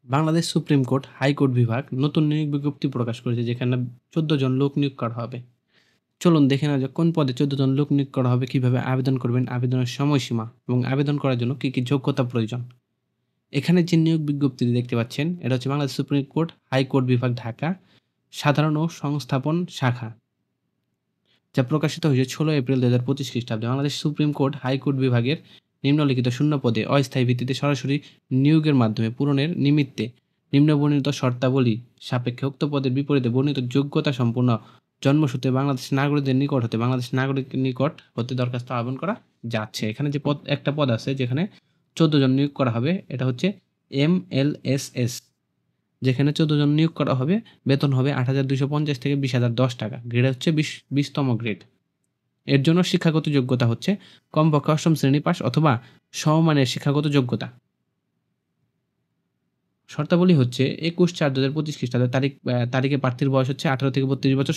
Bangladesh supreme court, high court বিভাগ নতুন নিয়োগ বিজ্ঞপ্তি প্রকাশ করেছে যেখানে ১৪ জন লোক নিয়োগ করা হবে। চলুন দেখে নেওয়া যাক কোন পদে ১৪ জন লোক নিয়োগ করা হবে, কিভাবে আবেদন করবেন, আবেদনের সময়সীমা এবং আবেদন করার জন্য কী যোগ্যতা প্রয়োজন। এখানে যে নিয়োগ বিজ্ঞপ্তিটি দেখতে পাচ্ছেন এটা হচ্ছে বাংলাদেশ সুপ্রিম কোর্ট, হাইকোর্ট বিভাগ ঢাকা, সাধারণ ও সংস্থাপন শাখা, যা প্রকাশিত হয়েছে ১৬ এপ্রিল ২০২৫ খ্রিস্টাব্দে। বাংলাদেশ সুপ্রিম কোর্ট, হাইকোর্ট বিভাগের নিম্নলিখিত শূন্য পদে অস্থায়ী ভিত্তিতে সরাসরি নিয়োগের মাধ্যমে পূরণের নিমিত্তে নিম্নবর্ণিত শর্তাবলী সাপেক্ষে উক্ত পদের বিপরীতে বর্ণিত যোগ্যতা সম্পন্ন জন্মসূত্রে বাংলাদেশ নাগরিকদের নিকট হতে দরখাস্ত আহ্বান করা যাচ্ছে। এখানে যে একটা পদ আছে যেখানে ১৪ জন নিয়োগ করা হবে, এটা হচ্ছে MLSS, যেখানে ১৪ জন নিয়োগ করা হবে। বেতন হবে ৮,২৫০ থেকে ২০,০১০ টাকা। গ্রেড হচ্ছে ২০তম গ্রেড। এর জন্য শিক্ষাগত যোগ্যতা হচ্ছে কমপক্ষে ৮ম শ্রেণী পাস অথবা সমমানের শিক্ষাগত যোগ্যতা। শর্তাবলী হচ্ছে ২১/৪/২০২৫ খ্রিস্টাব্দের তারিখে প্রার্থীর বয়স হচ্ছে ১৮ থেকে ৩২ বছর।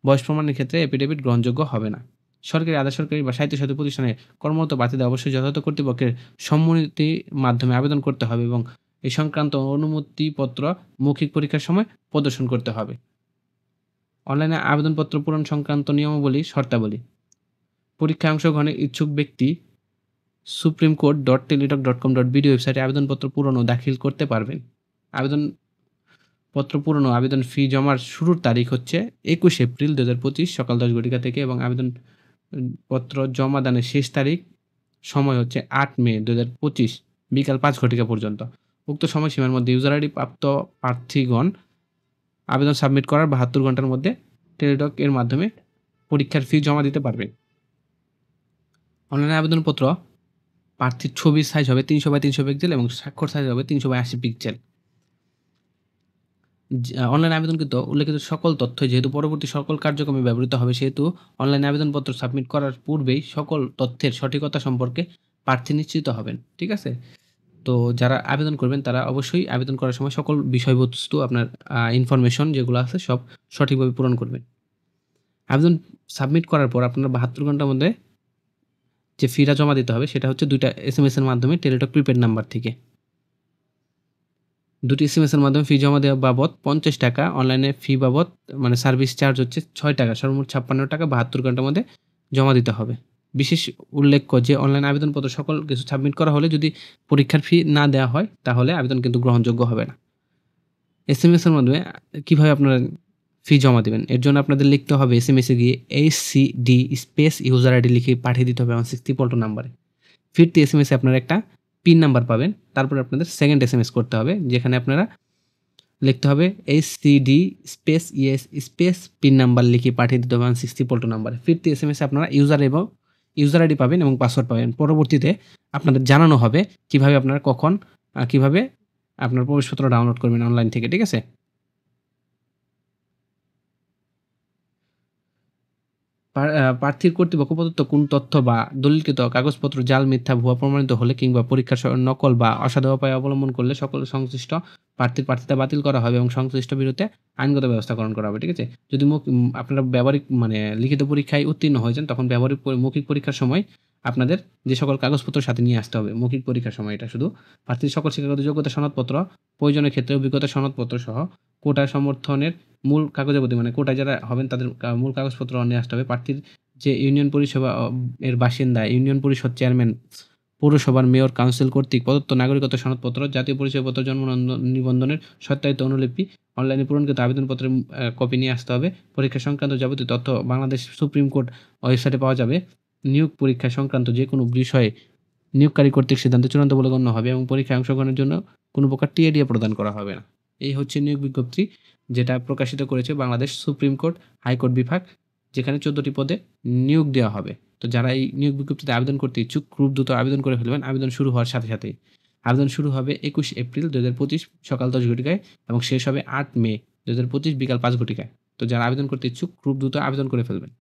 বয়স প্রমাণের ক্ষেত্রে এফিডেভিট গ্রহণযোগ্য হবে না। সরকারি, আধা সরকারি বা স্বায়ত্তশাসিত প্রতিষ্ঠানে কর্মরত প্রার্থীদের অবশ্যই যথাযথ কর্তৃপক্ষের সম্মতির মাধ্যমে আবেদন করতে হবে এবং এই সংক্রান্ত অনুমতিপত্র মৌখিক পরীক্ষার সময় প্রদর্শন করতে হবে। অনলাইনে আবেদনপত্র পূরণ সংক্রান্ত নিয়মাবলী, শর্তাবলী। পরীক্ষায় অংশগ্রহণের ইচ্ছুক ব্যক্তি supremcourt.teletalk.com.bd ওয়েবসাইটে আবেদনপত্র পূরণ ও দাখিল করতে পারবেন। আবেদনপত্র পূরণ ও আবেদন ফি জমার শুরুর তারিখ হচ্ছে ২১ এপ্রিল ২০২৫ সকাল ১০ ঘটিকা থেকে এবং আবেদনপত্র জমা দানের শেষ তারিখ সময় হচ্ছে ৮ মে ২০২৫ বিকাল ৫ ঘটিকা পর্যন্ত। উক্ত সময়সীমার মধ্যে ইউজার আইডি প্রাপ্ত প্রার্থীগণ আবেদন সাবমিট করার ৭২ ঘন্টার মধ্যে টেলিটক এর মাধ্যমে পরীক্ষার ফি জমা দিতে পারবেন। অনলাইনে আবেদনপত্র প্রার্থীর ছবির সাইজ হবে ৩০০x৩০০ পিক্সেল এবং স্বাক্ষর সাইজ হবে ৩০০x৮০ পিক্সেল। অনলাইন আবেদনকৃত উল্লেখিত সকল তথ্য যেহেতু পরবর্তী সকল কার্যক্রমে ব্যবহৃত হবে, সেহেতু অনলাইন আবেদনপত্র সাবমিট করার পূর্বেই সকল তথ্যের সঠিকতা সম্পর্কে প্রার্থী নিশ্চিত হবেন। ঠিক আছে? তো যারা আবেদন করবেন তারা অবশ্যই আবেদন করার সময় সকল বিষয়বস্তু, আপনার ইনফরমেশন যেগুলো আছে সব সঠিকভাবে পূরণ করবেন। আবেদন সাবমিট করার পর আপনার ৭২ ঘন্টার মধ্যে যে ফিটা জমা দিতে হবে সেটা হচ্ছে ২টা SMS এর মাধ্যমে টেলিটক প্রিপেড নাম্বার থেকে। ২টি SMS এর মাধ্যমে ফি জমা দেওয়া বাবদ ৫০ টাকা, অনলাইনে ফি বাবদ মানে সার্ভিস চার্জ হচ্ছে ৬ টাকা, সর্বমোট ৫৬ টাকা ৭২ ঘন্টার মধ্যে জমা দিতে হবে। বিশেষ উল্লেখ্য যে অনলাইন আবেদনপত্র সকল কিছু সাবমিট করা হলে যদি পরীক্ষার ফি না দেওয়া হয় তাহলে আবেদন কিন্তু গ্রহণযোগ্য হবে না। SMS এর মাধ্যমে কিভাবে আপনারা ফি জমা দিবেন, এর জন্য আপনাদের লিখতে হবে SMS এ গিয়ে HCD স্পেস ইউজার আইডি লিখে পাঠিয়ে দিতে হবে আমার 60 নাম্বারে। ফিরতি SMS এ আপনারা একটা পিন নাম্বার পাবেন। তারপরে আপনাদের সেকেন্ড SMS করতে হবে, যেখানে আপনারা লিখতে হবে HCD space yes space pin number লিখে পাঠিয়ে দিতে হবে 60 নাম্বারে। ফিরতি SMS এ আপনারা ইউজার আইডি পাবেন এবং পাসওয়ার্ড পাবেন। পরবর্তীতে আপনাদের জানানো হবে কিভাবে আপনারা কিভাবে আপনার প্রবেশপত্র ডাউনলোড করবেন অনলাইন থেকে। ঠিক আছে? প্রার্থীর কর্তৃপক্ষ প্রদত্ত কোন তথ্য বা দলিলকৃত কাগজপত্র জাল, মিথ্যা, ভুয়া প্রমাণিত হলে কিংবা পরীক্ষার নকল বা অসাধু উপায় অবলম্বন করলে সকল সংশ্লিষ্ট প্রার্থীর প্রার্থিতা বাতিল করা হবে এবং সংশ্লিষ্ট বিরুদ্ধে আইনগত ব্যবস্থা গ্রহণ করা হবে। ঠিক আছে? যদি আপনারা ব্যবহারিক লিখিত পরীক্ষায় উত্তীর্ণ হয়ে যান, তখন মৌখিক পরীক্ষার সময় আপনাদের যে সকল কাগজপত্র সাথে নিয়ে আসতে হবে মৌখিক পরীক্ষার সময়, এটা শুধু প্রার্থীর সকল শিক্ষাগত যোগ্যতা সনদপত্র, প্রয়োজনের ক্ষেত্রে অভিজ্ঞতা সনদপত্র সহ কোটা সমর্থনের মূল কাগজাবলী, কোটায় যারা হবেন তাদের মূল কাগজপত্র নিয়ে আসতে হবে। প্রার্থীর যে ইউনিয়ন পরিষেবা এর বাসিন্দা, ইউনিয়ন পরিষদ চেয়ারম্যান, পৌরসভার মেয়র, কাউন্সিল কর্তৃক প্রদত্ত নাগরিকত্ব সনদপত্র, জাতীয় পরিচয়পত্র, জন্ম নিবন্ধনের সত্যায়িত অনুলিপি, অনলাইনে পূরণকৃত আবেদনপত্রের কপি নিয়ে আসতে হবে। পরীক্ষা সংক্রান্ত যাবতীয় তথ্য বাংলাদেশ সুপ্রিম কোর্ট ওয়েবসাইটে পাওয়া যাবে। নিয়োগ পরীক্ষা সংক্রান্ত যে কোনো বিষয়ে নিয়োগকারী কর্তৃক সিদ্ধান্ত চূড়ান্ত বলে গণ্য হবে এবং পরীক্ষায় অংশগ্রহণের জন্য কোনো প্রকার টিএডিএ প্রদান করা হবে না। এই হচ্ছে নিয়োগ বিজ্ঞপ্তি যেটা প্রকাশিত করেছে বাংলাদেশ সুপ্রিম কোর্ট, হাইকোর্ট বিভাগ, যেখানে ১৪টি পদে নিয়োগ দেওয়া হবে। তো যারা এই নিয়োগ বিজ্ঞপ্তিতে আবেদন করতে ইচ্ছুক খুব দ্রুত আবেদন করে ফেলবেন। আবেদন শুরু হওয়ার সাথে সাথেই। আবেদন শুরু হবে ২১ এপ্রিল ২০২৫ সকাল ১০ ঘটিকায় এবং শেষ হবে ৮ মে ২০২৫ বিকাল ৫ ঘটিকায়। তো যারা আবেদন করতে ইচ্ছুক খুব দ্রুত আবেদন করে ফেলবেন।